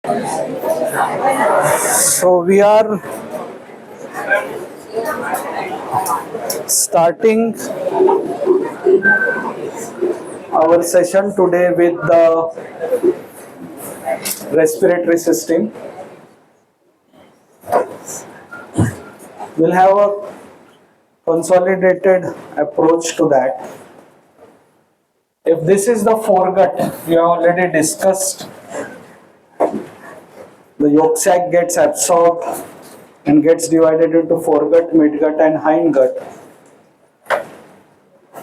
So we are starting our session today with the respiratory system. We'll have a consolidated approach to that. If this is the foregut, we have already discussed, the yolk sac gets absorbed and gets divided into foregut, midgut and hindgut.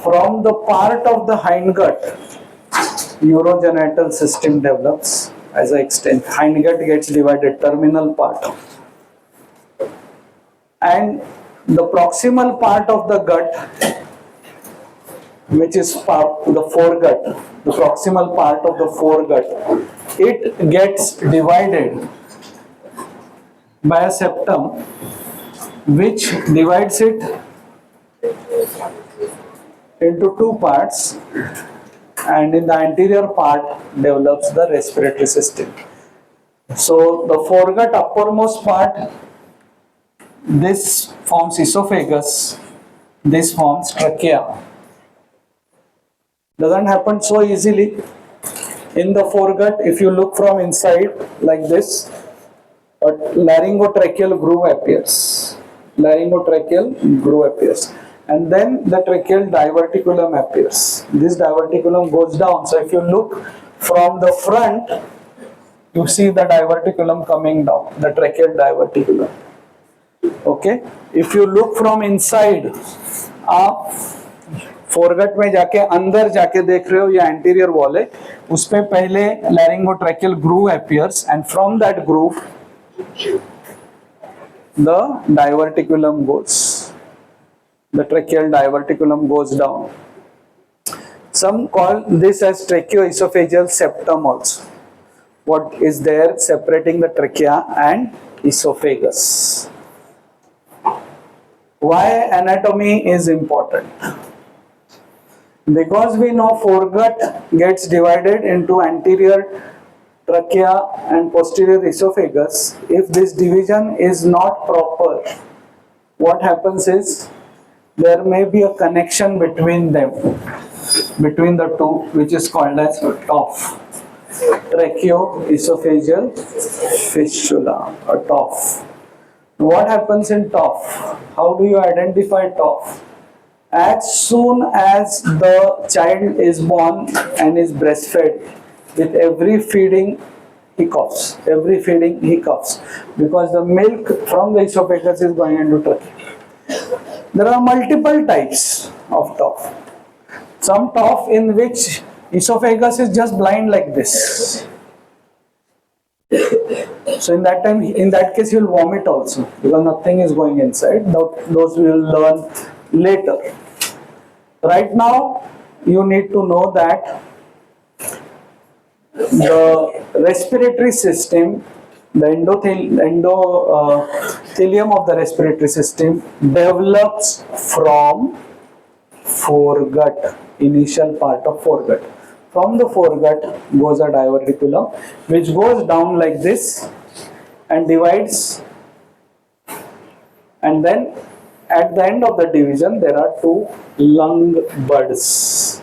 From the part of the hindgut, urogenital system develops. As I extend, hindgut gets divided, terminal part. And the proximal part of the gut, which is the foregut, the proximal part of the foregut, it gets divided by a septum which divides it into two parts, and in the anterior part develops the respiratory system. So the foregut uppermost part, this forms esophagus, this forms trachea. Doesn't happen so easily. In the foregut, if you look from inside like this, a laryngotracheal groove appears. Laryngotracheal groove appears. And then the tracheal diverticulum appears. This diverticulum goes down. So if you look from the front, you see the diverticulum coming down, the tracheal diverticulum. Okay? If you look from inside, आप foregut में जाके अंदर जाके देख रहे हो, ये anterior wall है, उसपे पहले लैरिंगोट्रैकियल groove appears and from that groove the diverticulum goes, the tracheal diverticulum goes down. Some call this as tracheoesophageal septum also. What is there separating the trachea and esophagus? Why anatomy is important? Because we know foregut gets divided into anterior trachea and posterior esophagus. If this division is not proper, what happens is there may be a connection between them, between the two, which is called as TOF, tracheoesophageal fistula, or TOF. What happens in TOF? How do you identify TOF? As soon as the child is born and is breastfed, with every feeding he coughs, because the milk from the esophagus is going into trachea. There are multiple types of TOF. Some TOF in which esophagus is just blind like this. So in that case you will vomit also, because nothing is going inside. Those we will learn later. Right now you need to know that the respiratory system, the endothelium of the respiratory system develops from foregut, initial part of foregut. From the foregut goes a diverticulum which goes down like this and divides, and then at the end of the division there are two lung buds.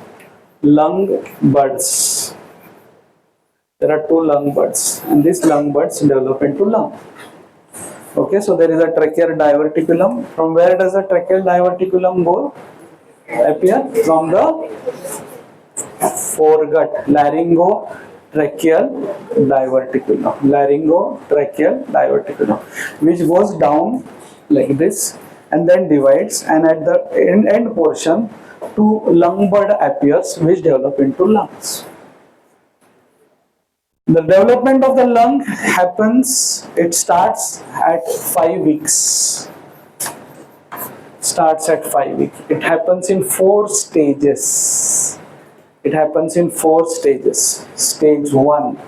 There are two lung buds, and these lung buds develop into lung. Okay, so there is a tracheal diverticulum. From where does the tracheal diverticulum go? Appear from the foregut, laryngotracheal diverticulum, which goes down like this and then divides, and at the end portion two lung bud appears which develop into lungs. The development of the lung happens, it starts at 5 weeks. It happens in 4 stages. Stage 1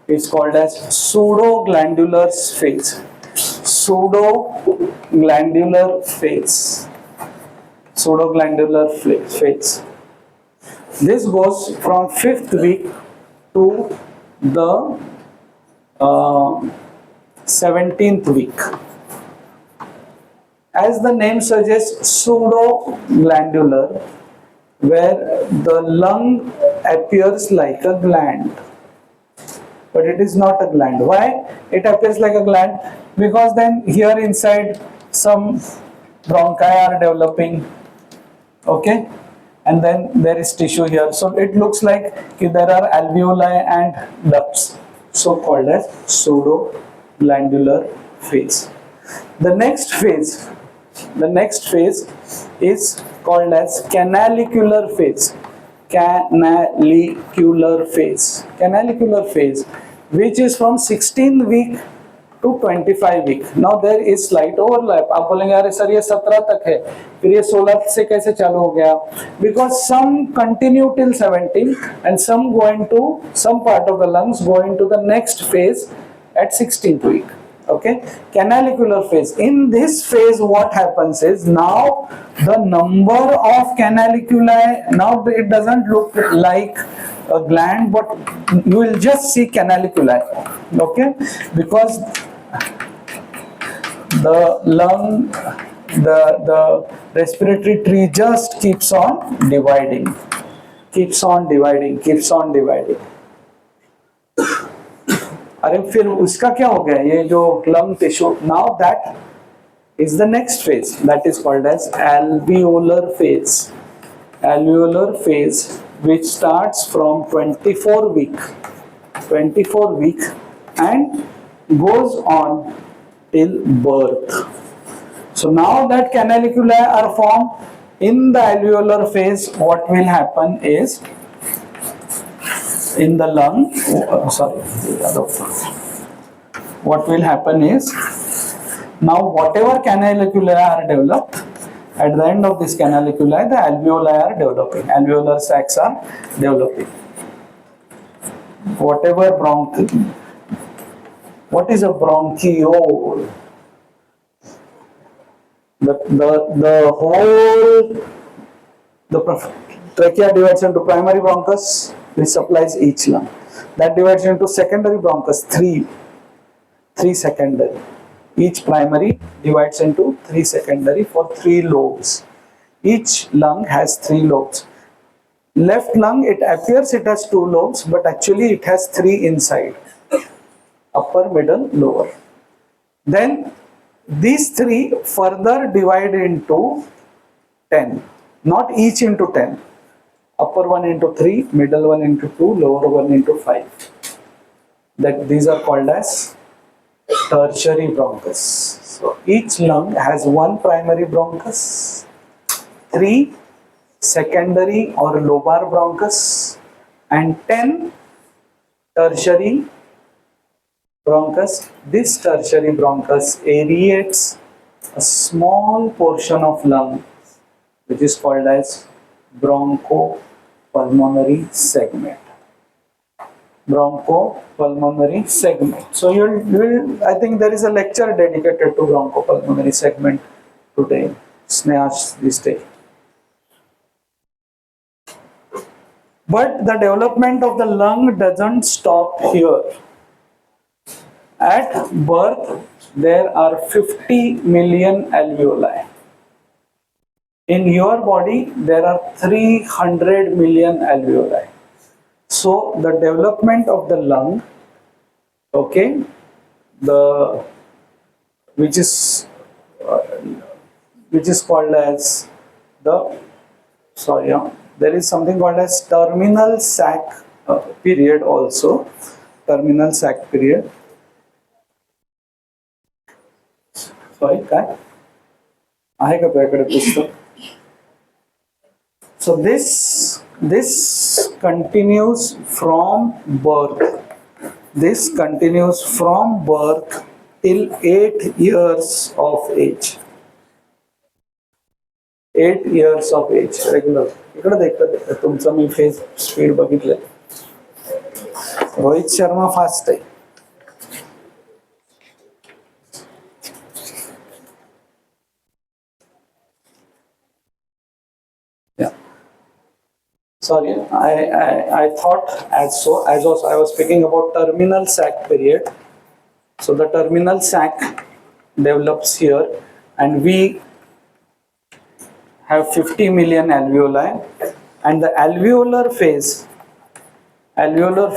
is called as pseudoglandular phase. This goes from 5th week to the 17th week. As the name suggests, pseudo-glandular, where the lung appears like a gland, but it is not a gland. Why it appears like a gland? Because then here inside some bronchi are developing, okay, and then there is tissue here, so it looks like there are alveoli and ducts, so called as pseudo-glandular phase. The next phase, the next phase is called as canalicular phase. Canalicular phase. Canalicular phase, which is from 16th week to 25 week. Now there is slight overlap. आप बोलेंगे अरे sir ये 17 तक है, फिर ये 16 से कैसे चालू हो गया? Because some continue till 17 and some go into, some part of the lungs go into the next phase at 16th week. Okay, canalicular phase. In this phase what happens is, now the number of canaliculi, now it doesn't look like a gland, but you will just see canaliculi, okay, because the lung, the respiratory tree just keeps on dividing, keeps on dividing, keeps on dividing. अरे फिर उसका क्या हो गया, ये जो lung tissue, now that is the next phase, that is called as alveolar phase. Alveolar phase, which starts from 24 week and goes on till birth. So now that canaliculi are formed in the alveolar phase, what will happen is, in the lung, what will happen is, now whatever canaliculi are developed, at the end of this canaliculi the alveoli are developing, alveolar sacs are developing. Whatever what is a bronchiole? The whole, the trachea divides into primary bronchus, which supplies each lung. That divides into secondary bronchus, three secondary. Each primary divides into three secondary for 3 lobes. Each lung has 3 lobes. Left lung, it appears it has 2 lobes, but actually it has 3 inside. Upper, middle, lower. Then these 3 further divide into 10. Not each into 10. Upper one into 3, middle one into 2, lower one into 5. That these are called as tertiary bronchus. So each lung has 1 primary bronchus, 3 secondary or lobar bronchus, and 10 tertiary bronchus. This tertiary bronchus aerates a small portion of lung, which is called as bronchopulmonary segment. Bronchopulmonary segment. So I think there is a lecture dedicated to bronchopulmonary segment today, Sneha's this day. But the development of the lung doesn't stop here. At birth, there are 50 million alveoli. In your body, there are 300 million alveoli. So the development of the lung, okay, which is called as there is something called as terminal sac period also. Terminal sac period. Sorry, काय आहे का तुझ्याकडे पुस्तक? So this continues from birth. This continues from birth till 8 years of age. 8 years of age regular. इकडे देखता तुमचा मी face speed बघितलं. Rohit Sharma fast आहे. Sorry, I thought I was speaking about terminal sac period. So the terminal sac develops here, and we have 50 million alveoli, and the alveolar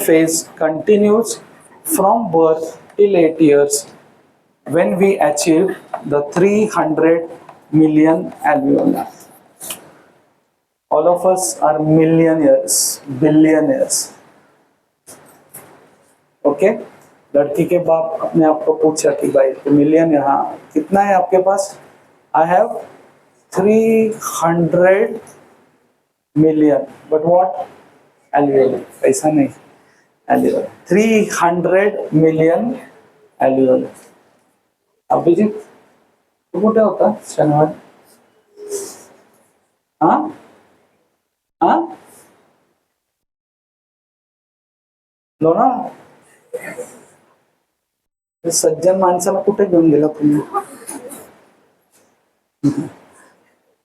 phase continues from birth till 8 years, when we achieve the 300 million alveoli. All of us are millionaires, billionaires. Okay लड़की के बाप अपने आप को पूछा कि भाई तो मिलियन यहाँ कितना है आपके पास? I have 300 million. But what? Alveoli. पैसा नहीं, alveoli. 300 million alveoli. अभिजीत तू कुठे होता शनिवार? हाँ हाँ लोणावळा. सज्जन माणसाला कुठे घेऊन गेला तुम्ही?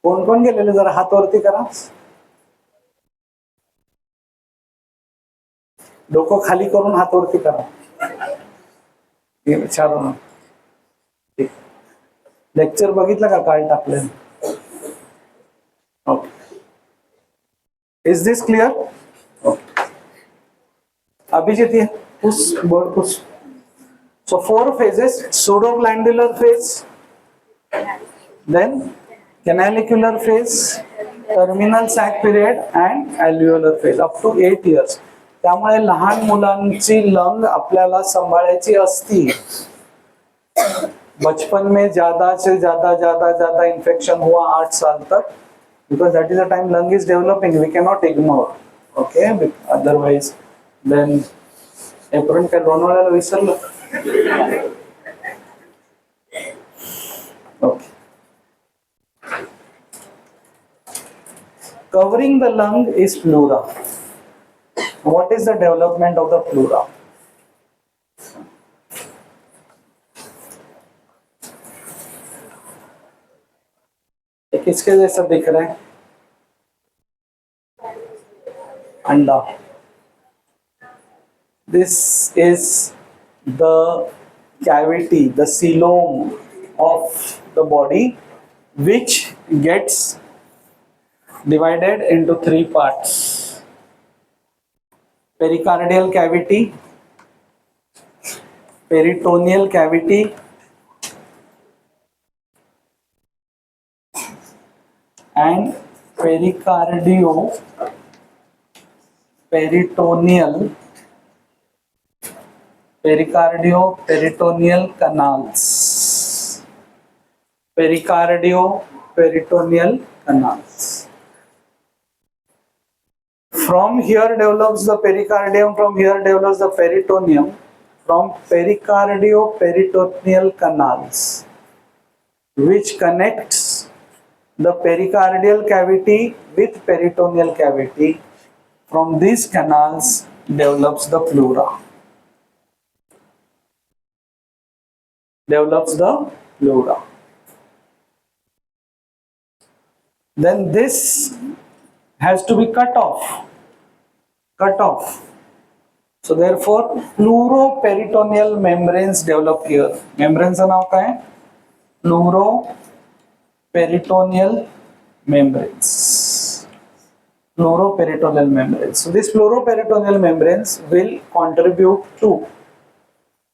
कोण कोण गेलेले जरा हात वरती करा. डोकं खाली करून हात वरती करा. विचारू ना. लेक्चर बघितलं का काय टाकलं? Okay. Is this clear? Okay. Abhijit ये push board push. So 4 phases: pseudoglandular phase, then canalicular phase, terminal sac period, and alveolar phase up to 8 years. त्यामुळे लहान मुलांची लंग आपल्याला सांभाळायची असती. बचपन में ज्यादा से ज्यादा इन्फेक्शन हुआ 8 साल तक, because that is the time lung is developing. We cannot ignore. Okay, otherwise then April काय लोणावळ्याला विसरलं. Okay. Covering the lung is pleura. What is the development of the pleura? ये किसके जैसा दिख रहा है? अंडा. This is the cavity, the coelom of the body, which gets divided into 3 parts: pericardial cavity, peritoneal cavity, and pericardio-peritoneal canals. Pericardio-peritoneal canals. From here develops the pericardium, from here develops the peritoneum. From pericardio-peritoneal canals, which connects the pericardial cavity with peritoneal cavity, from these canals develops the pleura. Then this has to be cut off. So therefore pleuroperitoneal membranes develop here. Membranes का नाम क्या है? Pleuroperitoneal membranes. So these pleuroperitoneal membranes will contribute to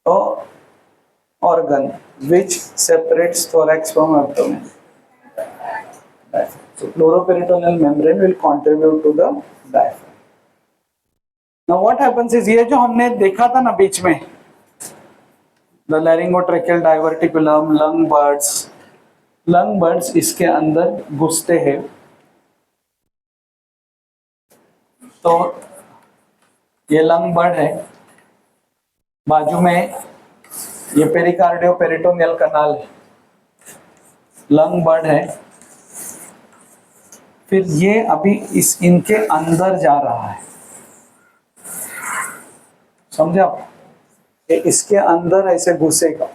a organ which separates thorax from abdomen. So pleuroperitoneal membrane will contribute to the diaphragm. Now what happens is ये जो हमने देखा था ना बीच में, the laryngotracheal diverticulum, lung buds इसके अंदर घुसते हैं. तो ये लंग बड है, बाजू में ये पेरिकार्डियो पेरिटोनियल कनाल है, लंग बड है. फिर ये अभी इनके अंदर जा रहा है, समझे आप? ये इसके अंदर ऐसे घुसेगा.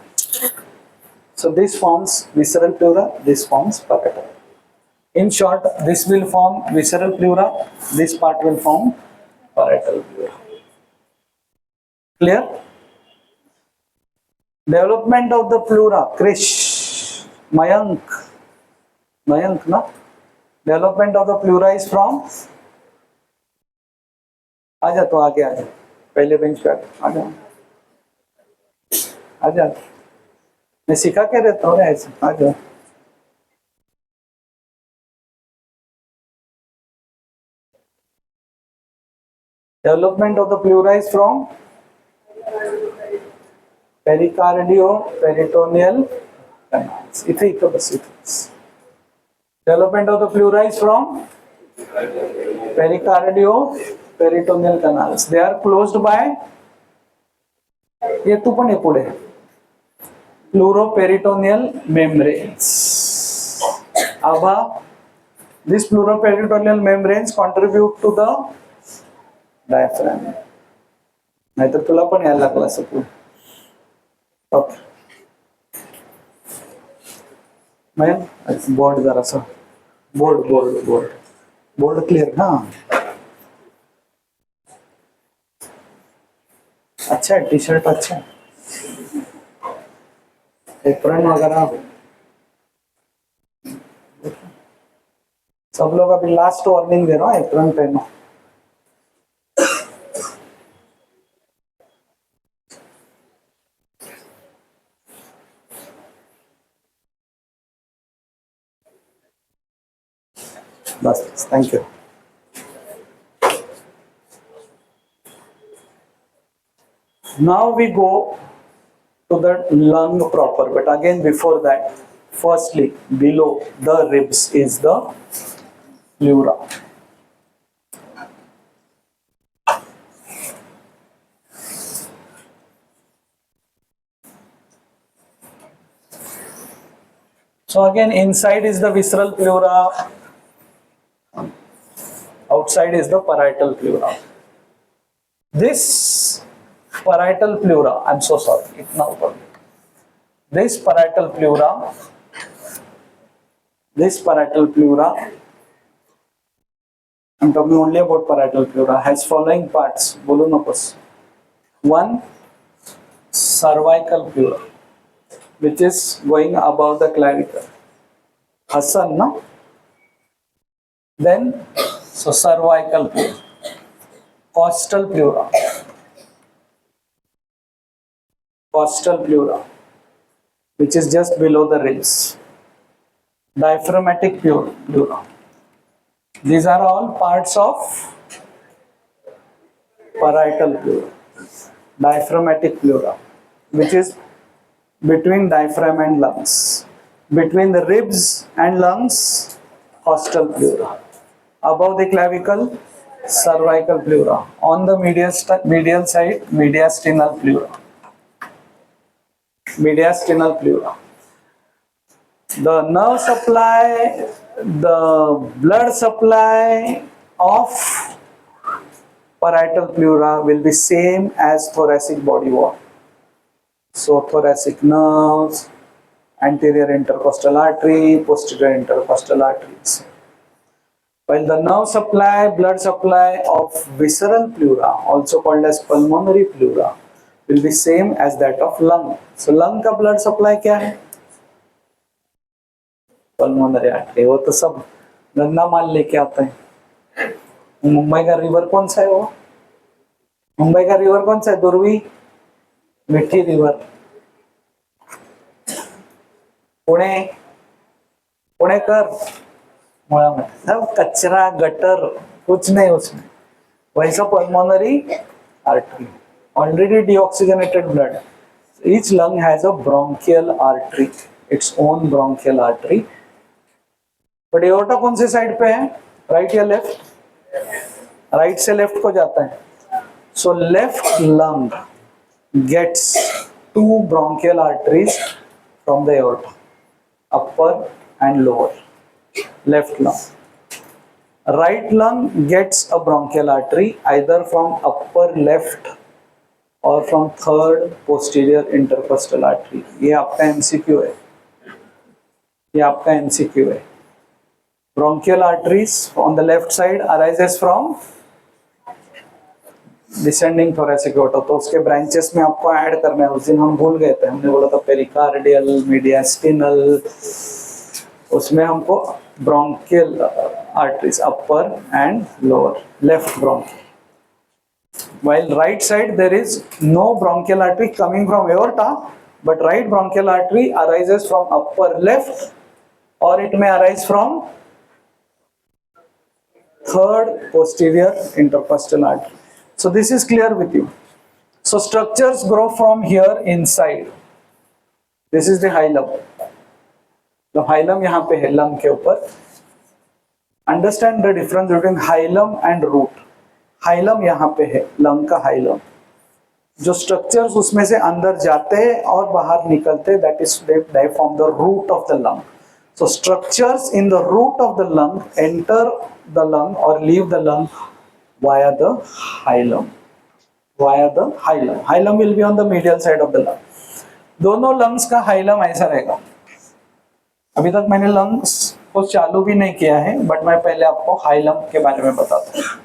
So this forms visceral pleura, this forms parietal. In short, this will form visceral pleura, this part will form parietal pleura. Clear? Development of the pleura, Krish, Mayank, Mayank ना, development of the pleura is from, आजा तो आगे आजा, पहले bench पे आजा, आजा, मैं सिखा के रहता हूँ ऐसे, आजा। Development of the pleura is from pericardio peritoneal canals. इथे इथं बस इथं. Development of the pleura is from pericardio peritoneal canals. They are closed by, ये तू पण ये पुढे, pleuroperitoneal membranes. Ava, these pleuroperitoneal membranes contribute to the diaphragm. नाहीतर तुला पण यायला लागला असं. ओके, बोर्ड जरा सा, board board board board clear, हाँ अच्छा है, टी शर्ट अच्छा है, एप्रन वगैरह सब लोग अभी लास्ट वार्निंग दे रहा हूँ, एप्रन पहनो। बस, thank you. Now we go to the lung proper, but again before that, firstly below the ribs is the pleura. So again, inside is the visceral pleura, outside is the parietal pleura. This parietal pleura, I'm so sorry, itna upar. This parietal pleura, I'm talking only about parietal pleura, has following parts. Bolu nakos. One, cervical pleura, which is going above the clavicle. Hassan, no? Then, so cervical pleura. Costal pleura. Costal pleura, which is just below the ribs. Diaphragmatic pleura. These are all parts of parietal pleura. Diaphragmatic pleura, which is between diaphragm and lungs. Between the ribs and lungs, costal pleura. Above the clavicle, cervical pleura. On the medial side, mediastinal pleura. Mediastinal pleura. The nerve supply, the blood supply of parietal pleura will be same as thoracic body wall. So thoracic nerves, anterior intercostal artery, posterior intercostal arteries. While the nerve supply, blood supply of visceral pleura, also called as pulmonary pleura, will be same as that of lung. So lung का blood supply क्या है? Pulmonary artery. वो तो सब गंदा माल लेके आता है। मुंबई का रिवर कौन सा है वो? मुंबई का रिवर कौन सा है? दुर्वी, मिठी रिवर। पुणे, पुणे कर, मुड़ा में सब कचरा गटर कुछ नहीं उसमें। वैसा pulmonary artery. Already deoxygenated blood. Each lung has a bronchial artery, its own bronchial artery. But aorta कौन से साइड पे है? राइट या लेफ्ट? राइट से लेफ्ट को जाता है. So left lung gets two bronchial arteries from the aorta, upper and lower. Left lung. Right lung gets a bronchial artery either from upper left और from third posterior intercostal artery. ये आपका MCQ है, ये आपका MCQ है. Bronchial arteries on the left side arises from descending thoracic aorta, तो उसके branches में आपको ऐड करना है। उस दिन हम भूल गए थे, हमने बोला था पेरिकार्डियल, मीडियास्टिनल, उसमें हमको bronchial arteries upper and lower, left bronchial. While right side there is no bronchial artery coming from aorta, but right bronchial artery arises from upper left, or it may arise from third posterior intercostal artery. So this is clear with you. So structures grow from here inside. This is the hilum. The hilum यहाँ पे है lung के ऊपर. Understand the difference between hilum and root. Hilum यहाँ पे है, lung का hilum. जो स्ट्रक्चर्स उसमें से अंदर जाते हैं और बाहर निकलते हैं, that is they form the root of the lung. So structures in the root of the lung enter the lung और leave the lung via the hilum, via the hilum. Hilum will be on the medial side of the lung. दोनों lungs का hilum ऐसा रहेगा। अभी तक मैंने lungs को चालू भी नहीं किया है, बट मैं पहले आपको हाइलम के बारे में बताता हूँ।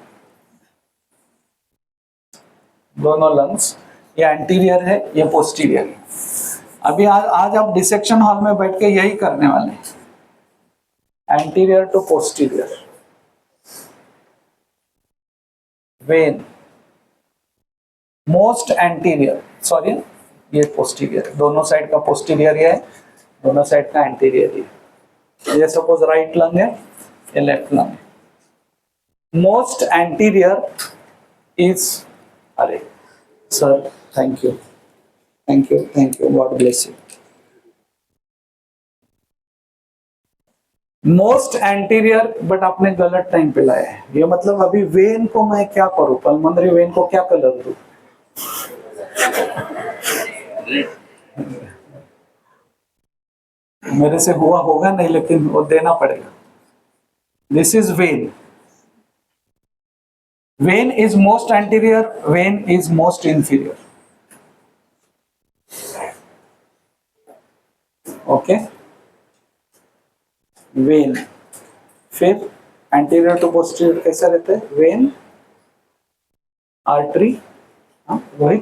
दोनों लंग्स, ये एंटीरियर है, ये पोस्टीरियर है। अभी आज आप डिसेक्शन हॉल में बैठ के यही करने वाले हैं, anterior to posterior. When most anterior, sorry ये पोस्टीरियर, दोनों साइड का पोस्टीरियर ये है, दोनों साइड का एंटीरियर ये सपोज राइट लंग है, ये लेफ्ट लंग है। मोस्ट एंटीरियर इज, अरे sir thank you thank you thank you, God bless you. Most anterior, but आपने गलत टाइम पे लाया है। ये मतलब अभी वेन को मैं क्या करूं, पल्मोनरी वेन को क्या कलर दूं? मेरे से हुआ होगा नहीं, लेकिन वो देना पड़ेगा। This is when. Vein is most anterior, vein is most inferior. Okay? Vein. फिर anterior to posterior कैसा रहता है? Vein, artery, वही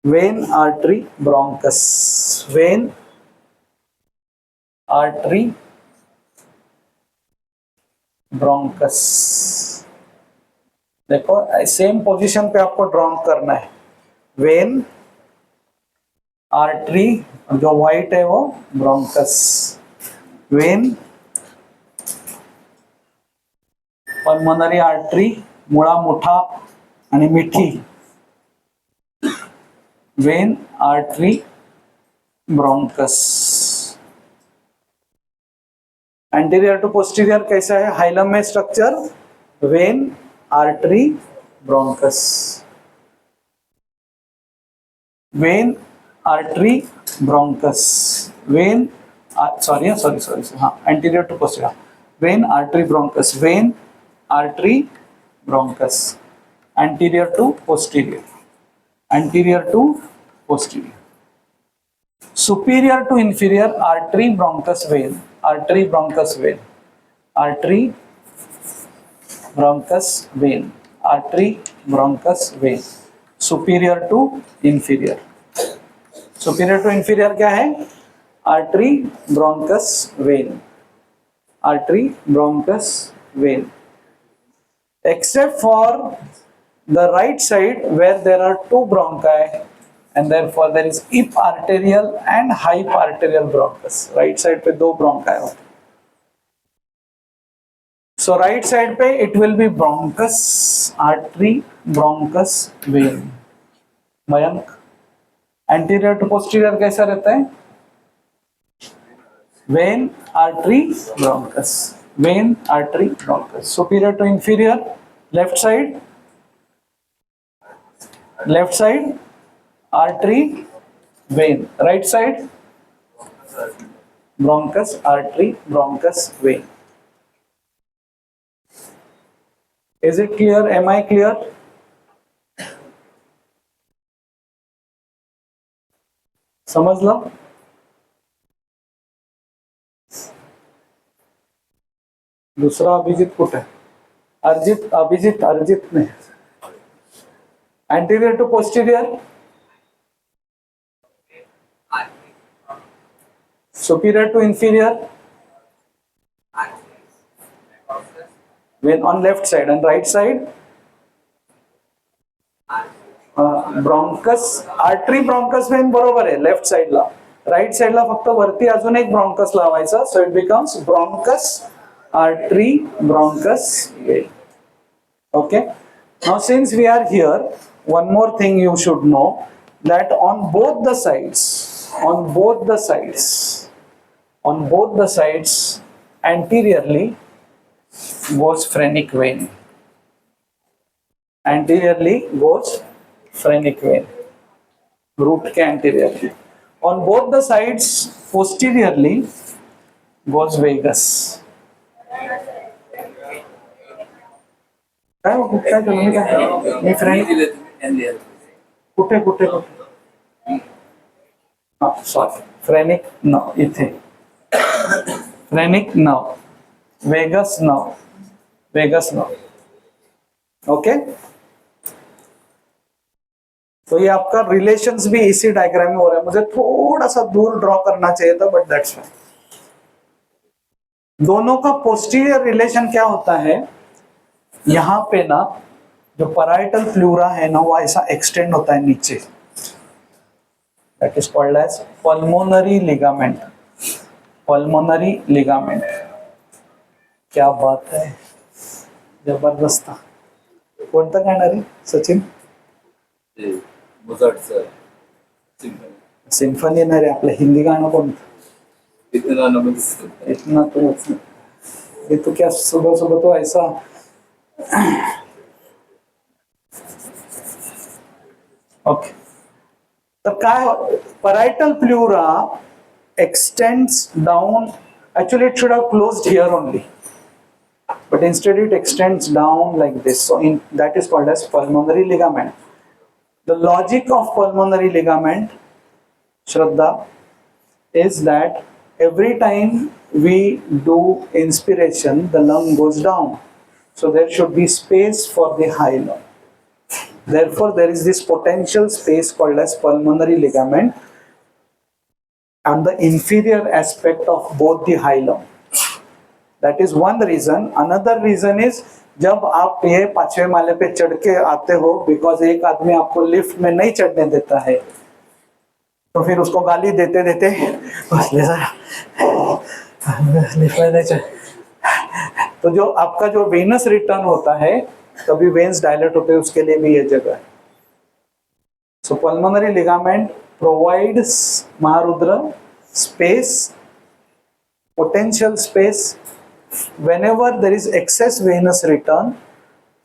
vein, artery, bronchus. Vein, artery, bronchus. देखो सेम पोजीशन पे आपको ड्रॉ करना है। वेन, आर्टरी, जो व्हाइट है वो ब्रोंकस। वेन, पल्मोनरी आर्टरी, मुळा मोठा आणि मिठी। Vein, artery, bronchus. Anterior to posterior कैसा है? हाइलम में structure vein, artery, bronchus. Vein, artery, bronchus. Vein, sorry, हाँ, anterior to posterior, vein, artery, bronchus. Vein, artery, bronchus. Anterior to posterior, anterior to posterior. Superior to inferior, artery, bronchus, vein, artery, bronchus, vein, artery, bronchus, vein, artery, bronchus, vein. Superior to inferior. Superior to inferior क्या है? Artery, bronchus, vein, artery, bronchus, vein. Except for the right side where there are two bronchi, and therefore there is eparterial and hyparterial bronchus. Right side पे दो bronchi होते हैं. So right side पे it will be bronchus, artery, bronchus, vein. Mayank, anterior to posterior कैसा रहता है? Vein, artery, bronchus. Vein, artery, bronchus. Superior to inferior, left side, artery, vein. Right side, bronchus, artery, bronchus, vein. Is it clear? Am I clear? समझ लो। दूसरा अभिजीत कुठे है? अभिजित ने anterior to posterior, superior to inferior, when on left side and right side, bronchus artery bronchus vein बरोबर आहे left साइडला. Right साइडला फक्त वरती अजून एक ब्रॉन्कस लावायचा. So it becomes bronchus artery bronchus vein. Okay, now since we are here, one more thing you should know, that on both the sides anteriorly goes phrenic vein. Anteriorly goes phrenic vein, root के anteriorly. On both the sides posteriorly goes vagus. काय मी phrenic कुठे sorry phrenic nerve इथे, phrenic nerve, vagus nerve. Okay, तो ये आपका relations भी इसी डायग्राम में हो रहा है. मुझे थोड़ा सा दूर ड्रॉ करना चाहिए था, बट दैट्स फाइन. दोनों का पोस्टीरियर रिलेशन क्या होता है, यहां पे ना जो पैराइटल प्लूरा है ना, वो ऐसा एक्सटेंड होता है नीचे. That is called as pulmonary ligament. क्या बात है, जबरदस्त. कोणतं गाणं रे सचिन? सिम्फनी नाही रे, आपलं हिंदी गाणं कोणतं? इतना तो ये तो क्या सुबह सुबह तो ऐसा. ओके, तर काय parietal pleura extends down. Actually it should have closed here only, but instead it extends down like this. So that is called as pulmonary ligament. The logic of pulmonary ligament, Shraddha, is that every time we do inspiration, the lung goes down. So there should be space for the hilum. Therefore there is this potential space called as pulmonary ligament on the inferior aspect of both the hilum. That is one reason. Another reason is जब आप ये 5वें माले पे चढ़ के आते हो, because एक आदमी आपको लिफ्ट में नहीं चढ़ने देता है, तो फिर उसको गाली देते देते लिफ्ट में नहीं चढ़, तो जो आपका जो वेनस रिटर्न होता है, तभी वेन्स डायलेट होते हैं, उसके लिए भी ये जगह है. So pulmonary ligament provides Maharudra space, potential space whenever there is excess venous return,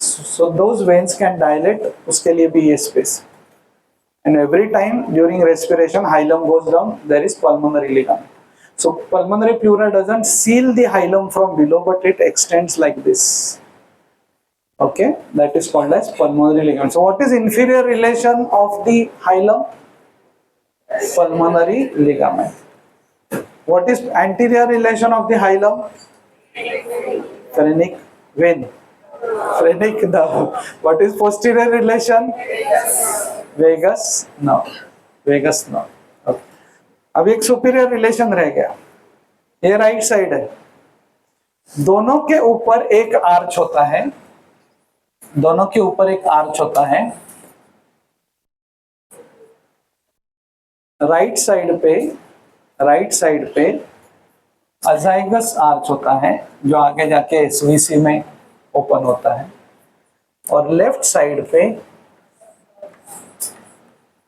so those veins can dilate, उसके लिए भी ये space. And every time during respiration hilum goes down, there is pulmonary ligament. So pulmonary pleura doesn't seal the hilum from below, but it extends like this. Okay, that is called as pulmonary ligament. So what is inferior relation of the hilum? Pulmonary ligament. What is anterior relation of the hilum? Phrenic vein. Phrenic nerve. What is posterior relation? Vagus nerve. Vagus nerve. Okay. अब एक superior relation रह गया. ये right side है, दोनों के ऊपर एक आर्च होता है. दोनों के ऊपर एक आर्च होता है. राइट साइड पे अजाइगस आर्च होता है, जो आगे जाके एसवीसी में ओपन होता है, और लेफ्ट साइड पे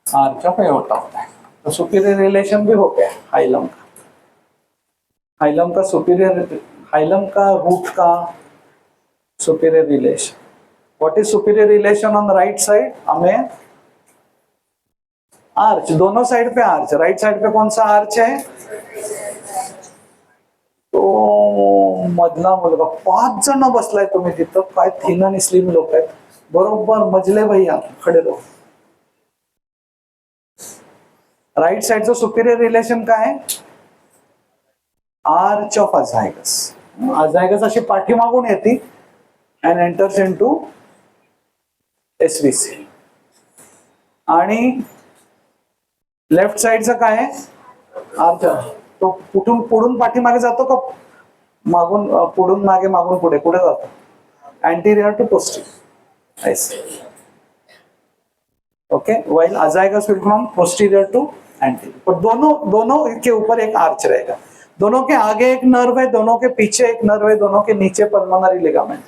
आर्च ऑफ एओर्टा होता है. तो सुपीरियर रिलेशन भी हो गया हाइलम का. हाइलम का सुपीरियर, हाइलम का रूट का superior relation. What is superior relation on the right side? हमें आर्च, दोनों साइड पे आर्च. राइट साइड पे कौन सा आर्च है? तो मधला मुलगा. 5 जण बसलाय तुम्ही तिथं, काय थिन आणि स्लिम लोक आहेत. बरोबर मजले भैया, खडे लोक. राइट साइडचं सुपीरियर रिलेशन काय आहे? Arch of अझायगस. अझायगस अशी पाठीमागून येते and enters into SVC. आणि लेफ्ट साइडचा काय आहे आर्च, तो कुठून पुढून पाठीमागे जातो का मागून पुढून मागे मागून पुढे कुठे जातो, अँटीरियर टू पोस्टीरियर ऐसे. Okay, while azygos will from posterior to anterior. पर दोनों के ऊपर एक आर्च रहेगा. दोनों के आगे एक नर्व है, दोनों के पीछे एक नर्व है, दोनों के नीचे pulmonary ligament.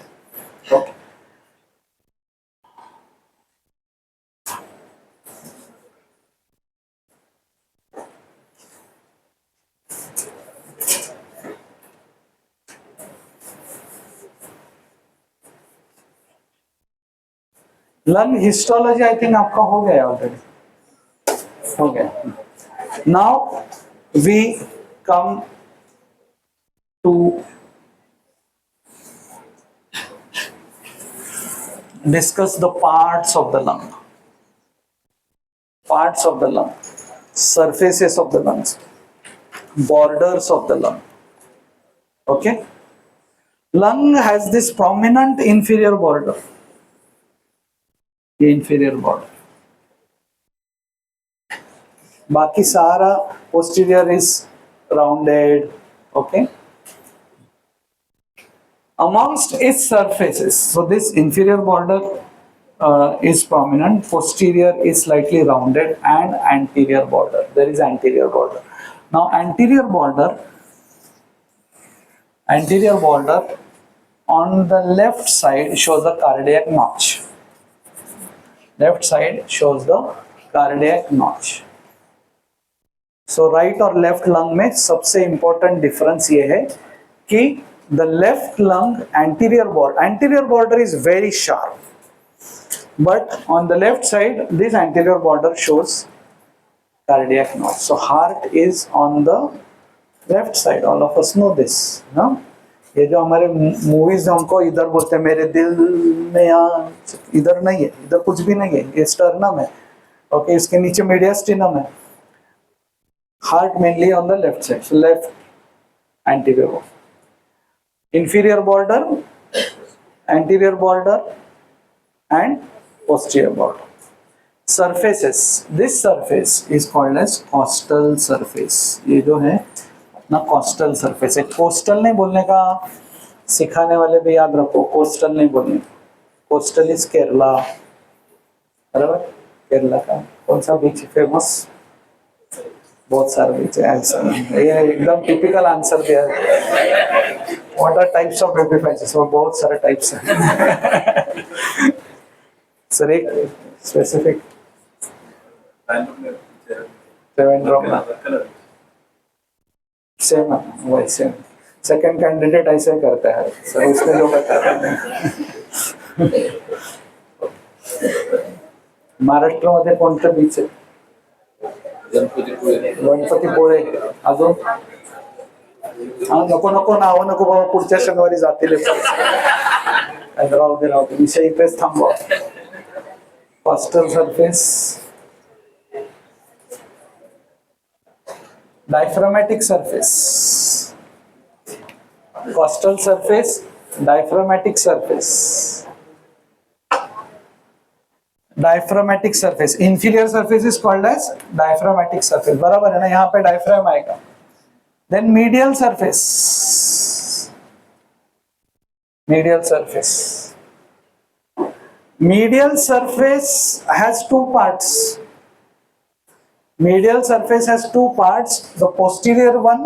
Okay, lung histology I think आपका हो गया ऑलरेडी, हो गया. Now we come to discuss the parts of the lung, surfaces of the lungs, borders of the lung. Okay, lung has this prominent inferior border, बाकी सारा posterior is rounded. Okay, amongst its surfaces, so this inferior border is prominent, posterior is slightly rounded, and anterior border, there is anterior border. Now anterior border on the left side shows the cardiac notch. So right और left lung में सबसे important difference ये है कि the left lung anterior border is very sharp, but on the left side this anterior border shows cardiac notch. So heart is on the left side. All of us know this, no? ये जो हमारे movies हमको इधर बोलते हैं मेरे दिल में, यहाँ इधर नहीं है, इधर कुछ भी नहीं है, ये स्टर्नम है. ओके, इसके नीचे मीडियास्टिनम है. Heart mainly on the left side, so left anterior border. Inferior border, anterior border, and posterior border. Surfaces. This surface is called as costal surface. ये जो है ना costal surface है. Coastal नहीं बोलने का सिखाने वाले भी याद रखो, coastal नहीं बोलने. Coastal is केरला, बराबर. केरला का कौन सा बीच फेमस? बहुत सारे बीच है. आंसर ये एकदम टिपिकल आंसर दिया. What are types of epiphanies? So बहुत सारे types हैं. सर एक specific. सेम वही सेम. सेकंड कैंडिडेट ऐसे करता है, सर उसने जो बताया नहीं. महाराष्ट्र कोणतं बीच आहे? गणपतीपुळे. अजून नको नको नाव नको बाबा, पुढच्या शनिवारी जातील. राहू दे विषय इथेच थांबवा. Costal surface, diaphragmatic surface. Costal surface, diaphragmatic surface. Diaphragmatic surface, inferior surface is called as diaphragmatic surface. बराबर है ना, यहाँ पे डायफ्राम आएगा. Then medial surface. Medial surface has two parts. The posterior one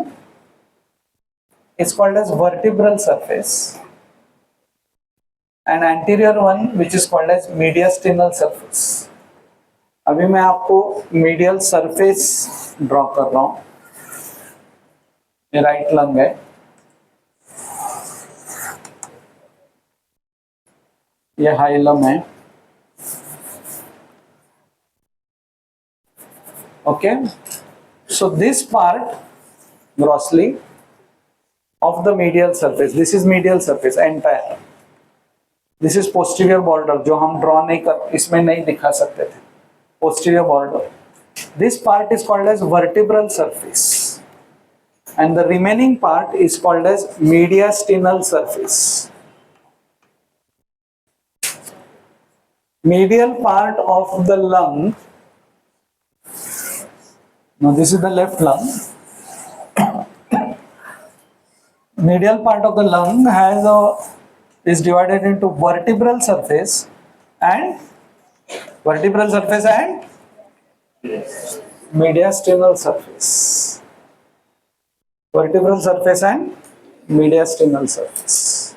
is called as vertebral surface, and anterior one which is called as mediastinal surface. अभी मैं आपको medial surface draw कर रहा हूं. ये राइट लंग है. ये हाइलम है. Okay, so this part grossly of the medial surface, this is medial surface entire. This is posterior border जो हम ड्रॉ नहीं कर, इसमें नहीं दिखा सकते थे. Posterior border. This part is called as vertebral surface, and the remaining part is called as mediastinal surface. medial part of the lung. Now this is the left lung. Medial part of the lung is divided into vertebral surface and mediastinal surface. Vertebral surface and mediastinal surface.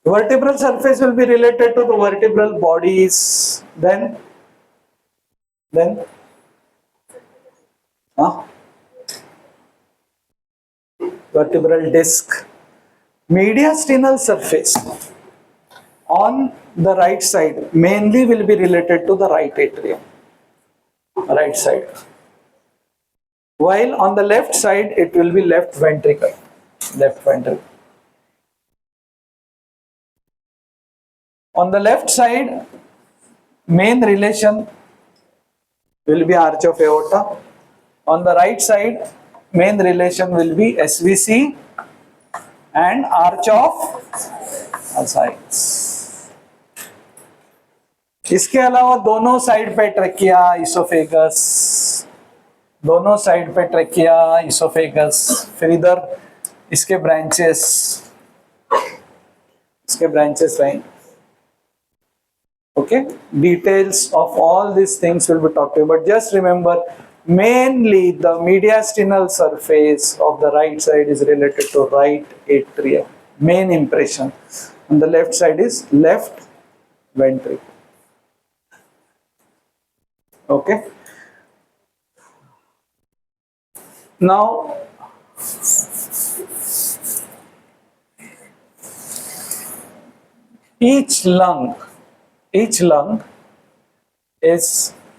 Vertebral surface will be related to the vertebral bodies. Then vertebral disc. Mediastinal surface on the right side mainly will be related to the right atrium. Right side. While on the left side it will be left ventricle. Left ventricle. On the left side, main relation will be arch of aorta. On the right side, main relation will be SVC and arch of ascites. इसके अलावा दोनों side पे trachea, oesophagus, दोनों side पे trachea, oesophagus, फिर इधर इसके branches रहेंगे. Okay, details of all these things will be talked about. Just remember, mainly the mediastinal surface of the right side is related to right atrium. Main impression. On the left side is left ventricle. Okay. Now, each lung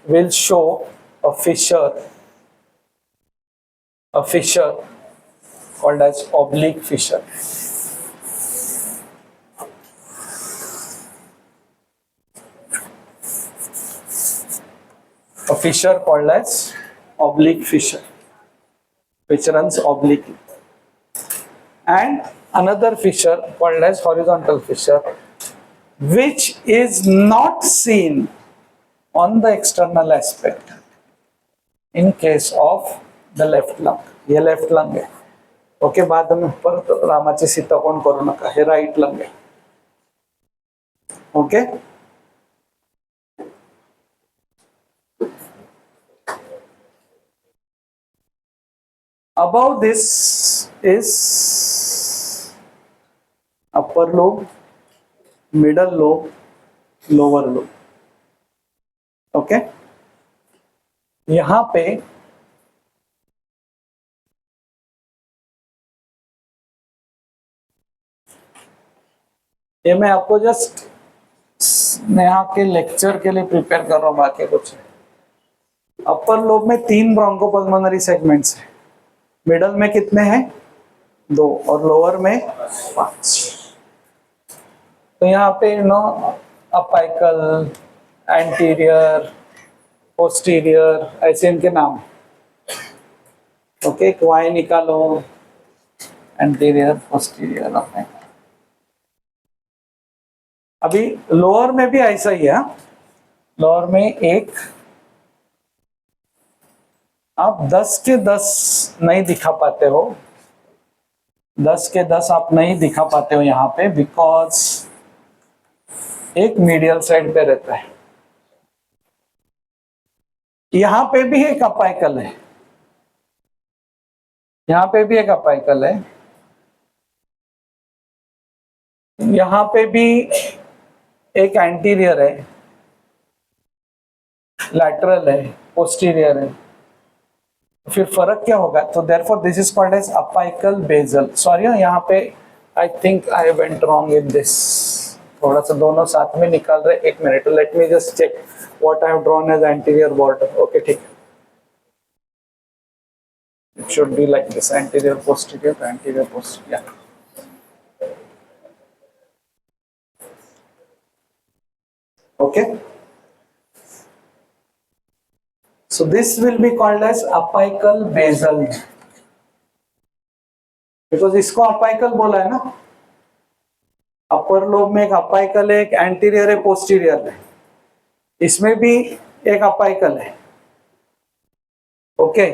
will show a fissure called as oblique fissure. A fissure called as oblique fissure, which runs obliquely, and another fissure called as horizontal fissure, which is not seen on the external aspect in case of the left lung. ये left lung है. Okay, बाद में परत रामाचे सीता कोण करू नका. हे right lung है. Okay. Above this is upper lobe, middle lobe, lower lobe. Okay. यहां पे ये मैं आपको जस्ट नेहा के लेक्चर के लिए प्रिपेयर कर रहा हूं, बाकी कुछ. अपर लोब में 3 ब्रोंकोपल्मोनरी सेगमेंट्स है. मिडल में कितने हैं? 2, और लोअर में 5. तो यहाँ पे अपाइकल, एंटीरियर, पोस्टीरियर, ऐसे इनके नाम. ओके, वाई निकालो, एंटीरियर, पोस्टीरियर. अभी लोअर में भी ऐसा ही है. लोअर में एक आप 10 के 10 नहीं दिखा पाते हो. 10 के 10 आप नहीं दिखा पाते हो यहाँ पे, बिकॉज एक मीडियल साइड पे रहता है. यहाँ पे भी एक अपाइकल है. यहाँ पे भी एक अपाइकल है. यहाँ पे भी एक एंटीरियर है, लैटरल है, पोस्टीरियर है. फिर फर्क क्या होगा? तो therefore this is called as apical basal. Sorry, यहाँ पे I think I went wrong in this. थोड़ा सा दोनों साथ में निकाल रहे. 1 minute, let me just check what I have drawn as anterior border. Okay, ठीक है. It should be like this, anterior posterior. Okay. So this will be called as apical basal, because इसको apical बोला है ना. Upper lobe में एक apical है, एक एंटीरियर है, पोस्टीरियर है, इसमें भी एक अपाइकल है, ओके।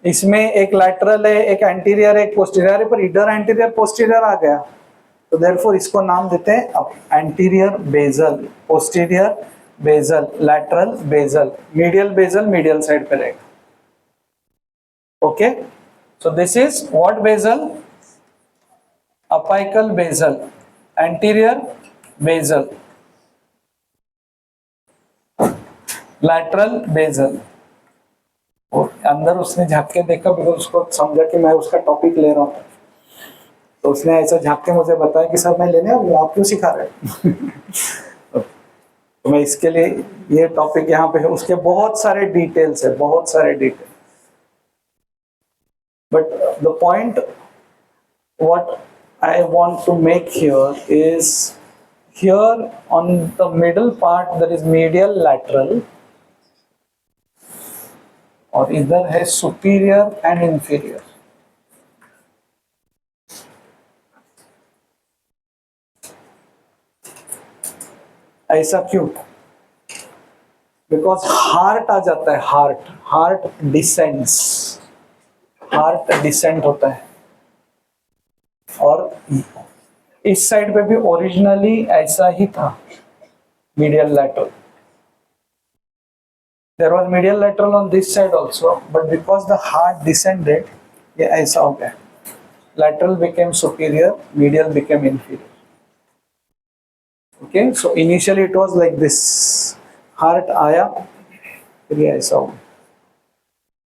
इसमें एक लैटरल है, एक एंटीरियर है, एक पोस्टीरियर है, पर इधर एंटीरियर पोस्टीरियर आ गया, तो देयरफॉर इसको नाम देते हैं anterior basal, posterior basal, lateral basal, medial basal medial side पे रहेगा, okay. So this is what basal, apical basal, anterior basal, lateral basal. और अंदर उसने झांक के देखा, बिकॉज उसको समझा कि मैं उसका टॉपिक ले रहा हूँ, तो उसने ऐसा झांक के मुझे बताया कि सर मैं लेने आऊंगा, आप क्यों सिखा रहे हो? तो मैं इसके लिए ये टॉपिक यहाँ पे है, उसके बहुत सारे डिटेल्स है, बहुत सारे detail, but the point what I want to make here is, here on the middle part there is medial lateral, और इधर है superior and inferior। ऐसा क्यों? बिकॉज हार्ट आ जाता है, हार्ट डिसेंड्स, हार्ट डिसेंट होता है, और इस साइड पे भी ओरिजिनली ऐसा ही था, medial lateral, there was medial lateral on this side also, but because the heart descended, ये ऐसा हो गया, lateral became superior, medial became inferior, okay। So initially it was like this, heart आया, फिर ये ऐसा हो गया,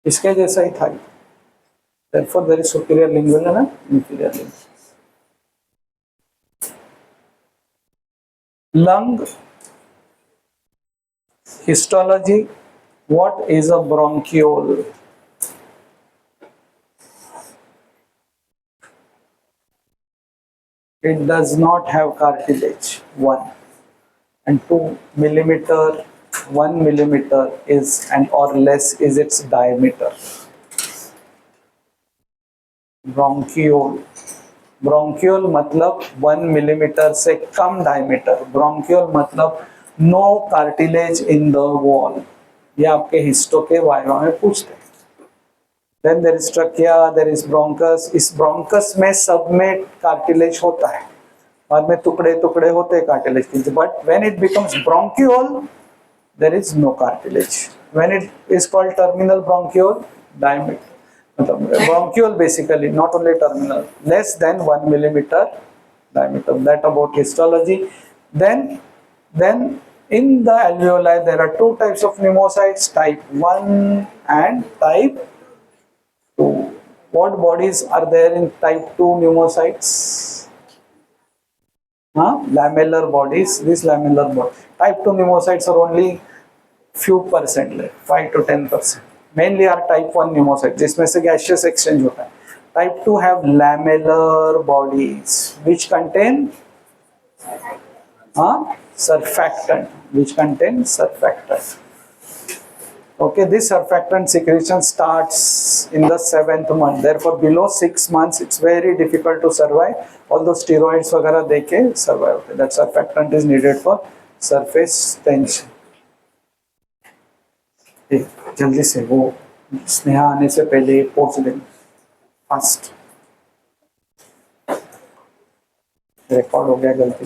इसके जैसा ही था, therefore there is superior lingual and inferior lingual। Lung histology, what is a bronchiole? It does not have cartilage, 1, and 2 millimeter, 1 millimeter is and or less is its diameter. Bronchiole, bronchiole मतलब 1 millimetre से कम diameter, bronchiole मतलब no cartilage in the wall, ये आपके histo के viva में पूछते हैं। Then there is trachea, there is bronchus, इस ब्रोंकस में सब में कार्टिलेज होता है, बाद में टुकड़े टुकड़े होते हैं कार्टिलेज के, but when it becomes bronchiole there is no cartilage, when it is called terminal bronchiole, diameter मतलब bronchiole basically, not only terminal, less than 1 millimeter diameter, that about histology। Then in the alveoli there are 2 types of pneumocytes, type 1 and type 2। what bodies are there in type 2 pneumocytes? Lamellar bodies, these lamellar bodies, type 2 pneumocytes are only few percent left, 5 to 10%, mainly are type 1 pneumocytes, जिसमें से gaseous exchange होता है। type 2 have lamellar bodies which contain surfactant, which contain surfactant, okay। this surfactant secretion starts in the 7th month, therefore below 6 months it's very difficult to survive, although steroids वगैरह देके survive होते हैं, that surfactant is needed for surface tension। जल्दी से वो स्नेहा आने से पहले पहुंच देंगे फास्ट, रिकॉर्ड हो गया गलती